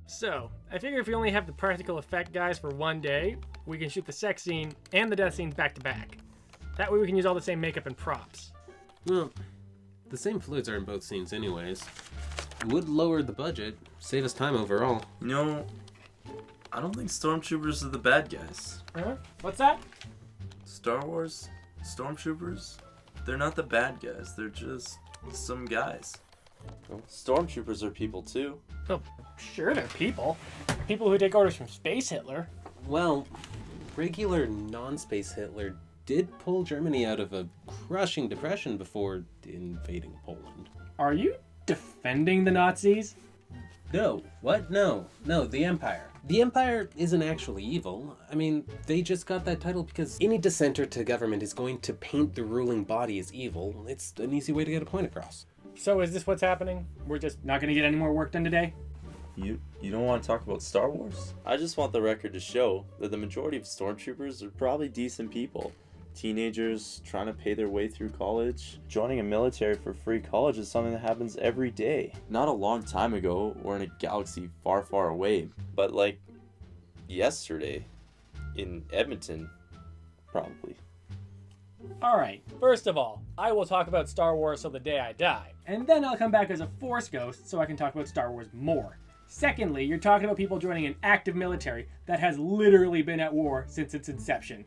So, I figure if we only have the practical effect guys for one day, we can shoot the sex scene and the death scene back to back. That way we can use all the same makeup and props. Well, the same fluids are in both scenes anyways. It would lower the budget, save us time overall. You know, I don't think stormtroopers are the bad guys. Huh? What's that? Star Wars stormtroopers, they're not the bad guys. They're just some guys. Well, stormtroopers are people too. Oh, sure they're people. People who take orders from Space Hitler. Well, regular non-space Hitler did pull Germany out of a crushing depression before invading Poland. Are you defending the Nazis? No. What? No, the Empire. The Empire isn't actually evil. I mean, they just got that title because any dissenter to government is going to paint the ruling body as evil. It's an easy way to get a point across. So is this what's happening? We're just not gonna get any more work done today? You don't want to talk about Star Wars? I just want the record to show that the majority of stormtroopers are probably decent people. Teenagers trying to pay their way through college. Joining a military for free college is something that happens every day. Not a long time ago or in a galaxy far, far away, but like yesterday in Edmonton, probably. Alright, first of all, I will talk about Star Wars till the day I die. And then I'll come back as a Force ghost so I can talk about Star Wars more. Secondly, you're talking about people joining an active military that has literally been at war since its inception.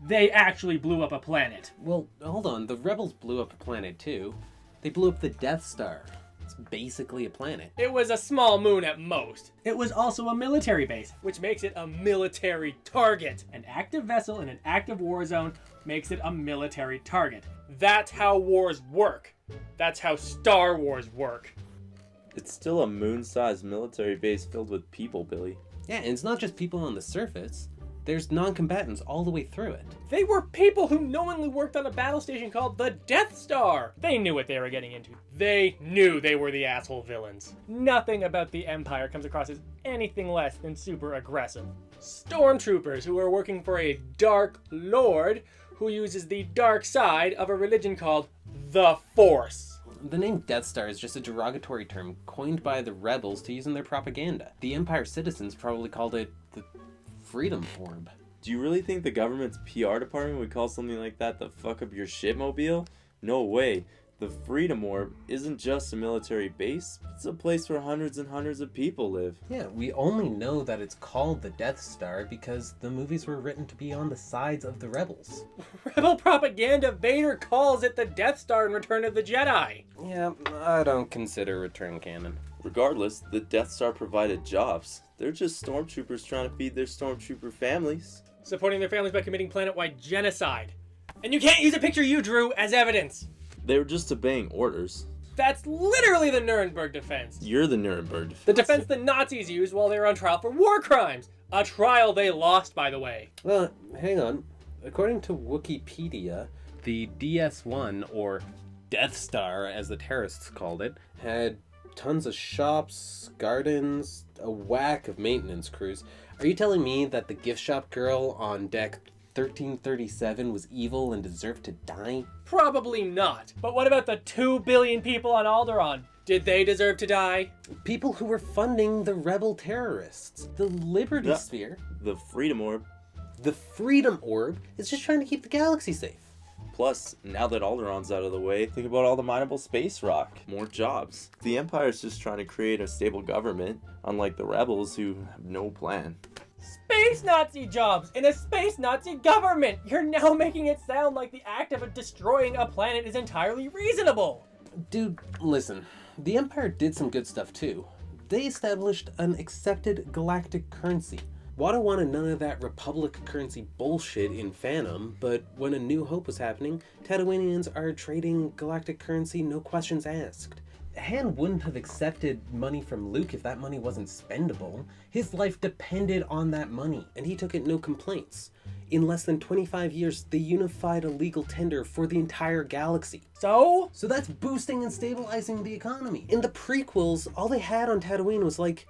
They actually blew up a planet. Well, hold on. The rebels blew up a planet too. They blew up the Death Star. It's basically a planet. It was a small moon at most. It was also a military base, which makes it a military target. An active vessel in an active war zone makes it a military target. That's how wars work. That's how Star Wars work. It's still a moon-sized military base filled with people, Billy. Yeah, and it's not just people on the surface. There's non-combatants all the way through it. They were people who knowingly worked on a battle station called the Death Star. They knew what they were getting into. They knew they were the asshole villains. Nothing about the Empire comes across as anything less than super aggressive. Stormtroopers who are working for a Dark Lord who uses the dark side of a religion called the Force. The name Death Star is just a derogatory term coined by the rebels to use in their propaganda. The Empire citizens probably called it the Freedom Orb. Do you really think the government's PR department would call something like that the fuck up your shitmobile? No way. The Freedom Orb isn't just a military base, it's a place where hundreds and hundreds of people live. Yeah, we only know that it's called the Death Star because the movies were written to be on the sides of the rebels. Rebel propaganda, Vader calls it the Death Star in Return of the Jedi. Yeah, I don't consider Return canon. Regardless, the Death Star provided jobs. They're just stormtroopers trying to feed their stormtrooper families. Supporting their families by committing planet-wide genocide. And you can't use a picture you drew as evidence. They were just obeying orders. That's literally the Nuremberg defense. You're the Nuremberg defense. The defense the Nazis used while they were on trial for war crimes. A trial they lost, by the way. Well, hang on. According to Wikipedia, the DS-1, or Death Star as the terrorists called it, had tons of shops, gardens, a whack of maintenance crews. Are you telling me that the gift shop girl on deck 1337 was evil and deserved to die? Probably not. But what about the 2 billion people on Alderaan? Did they deserve to die? People who were funding the rebel terrorists. The Liberty Sphere. The Freedom Orb. The Freedom Orb is just trying to keep the galaxy safe. Plus, now that Alderaan's out of the way, think about all the mineable space rock. More jobs. The Empire's just trying to create a stable government, unlike the rebels who have no plan. Space Nazi jobs in a space Nazi government! You're now making it sound like the act of destroying a planet is entirely reasonable! Dude, listen. The Empire did some good stuff too. They established an accepted galactic currency. Wada wanted none of that Republic currency bullshit in Phantom, but when A New Hope was happening, Tatooinians are trading galactic currency no questions asked. Han wouldn't have accepted money from Luke if that money wasn't spendable. His life depended on that money, and he took it no complaints. In less than 25 years, they unified a legal tender for the entire galaxy. So that's boosting and stabilizing the economy. In the prequels, all they had on Tatooine was like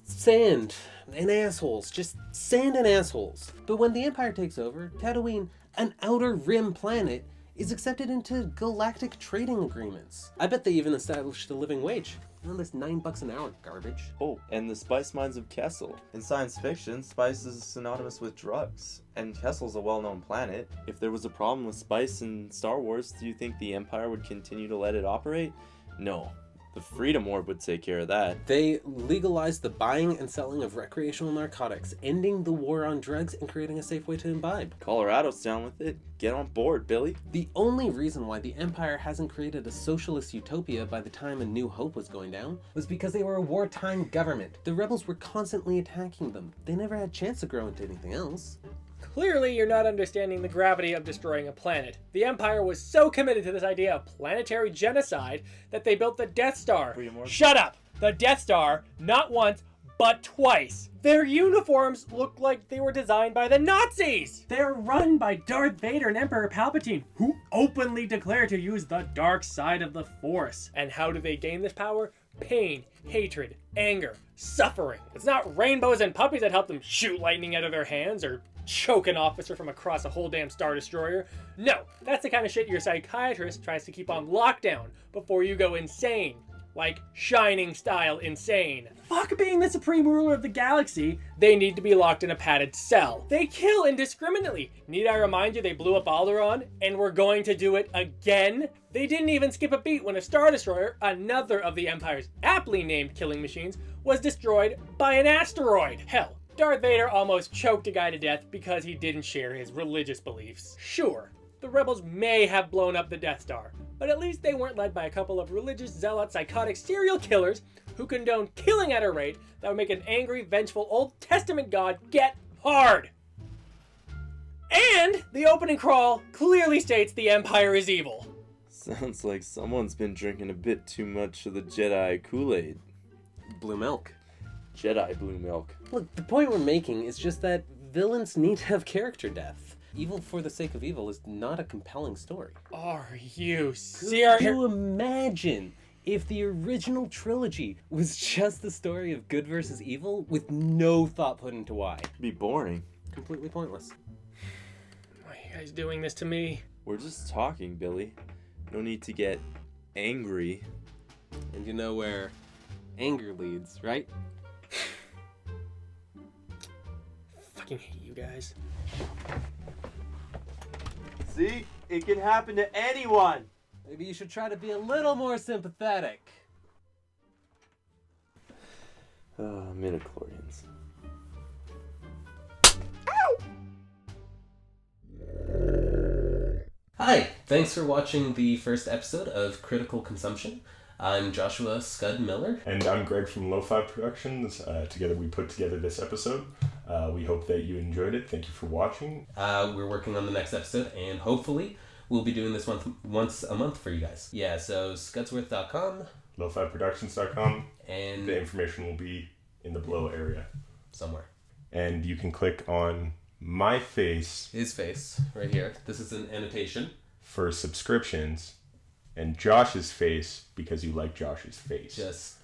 sand and assholes. Just sand and assholes. But when the Empire takes over, Tatooine, an outer rim planet, is accepted into galactic trading agreements. I bet they even established a living wage. None of this $9 an hour garbage. Oh, and the spice mines of Kessel. In science fiction, spice is synonymous with drugs, and Kessel's a well-known planet. If there was a problem with spice in Star Wars, do you think the Empire would continue to let it operate? No. The Freedom Orb would take care of that. They legalized the buying and selling of recreational narcotics, ending the war on drugs and creating a safe way to imbibe. Colorado's down with it. Get on board, Billy. The only reason why the Empire hasn't created a socialist utopia by the time A New Hope was going down was because they were a wartime government. The rebels were constantly attacking them. They never had a chance to grow into anything else. Clearly, you're not understanding the gravity of destroying a planet. The Empire was so committed to this idea of planetary genocide that they built the Death Star. Shut up! The Death Star, not once, but twice. Their uniforms look like they were designed by the Nazis! They're run by Darth Vader and Emperor Palpatine, who openly declare to use the dark side of the Force. And how do they gain this power? Pain, hatred, anger, suffering. It's not rainbows and puppies that help them shoot lightning out of their hands or choke an officer from across a whole damn Star Destroyer. No, that's the kind of shit your psychiatrist tries to keep on lockdown before you go insane. Like Shining style insane. Fuck being the supreme ruler of the galaxy, they need to be locked in a padded cell. They kill indiscriminately. Need I remind you they blew up Alderaan, and we're going to do it again? They didn't even skip a beat when a Star Destroyer, another of the Empire's aptly named killing machines, was destroyed by an asteroid. Hell, Darth Vader almost choked a guy to death because he didn't share his religious beliefs. Sure, the rebels may have blown up the Death Star, but at least they weren't led by a couple of religious, zealot, psychotic serial killers who condone killing at a rate that would make an angry, vengeful Old Testament god get hard. And the opening crawl clearly states the Empire is evil. Sounds like someone's been drinking a bit too much of the Jedi Kool-Aid. Blue milk. Jedi blue milk. Look, the point we're making is just that villains need to have character depth. Evil for the sake of evil is not a compelling story. Are you Could serious? you imagine if the original trilogy was just the story of good versus evil with no thought put into why? It'd be boring. Completely pointless. Why are you guys doing this to me? We're just talking, Billy. No need to get angry. And you know where anger leads, right? Fucking hate you guys. See? It can happen to anyone! Maybe you should try to be a little more sympathetic. Midichlorians. Hi, thanks for watching the first episode of Critical Consumption. I'm Joshua Scud Miller. And I'm Greg from Lo-Fi Productions. Together we put together this episode. We hope that you enjoyed it. Thank you for watching. We're working on the next episode, and hopefully we'll be doing this once a month for you guys. Yeah, so scudsworth.com. LoFiProductions.com. And the information will be in the below area. Somewhere. And you can click on my face. His face, right here. This is an annotation. For subscriptions. And Josh's face because you like Josh's face. Just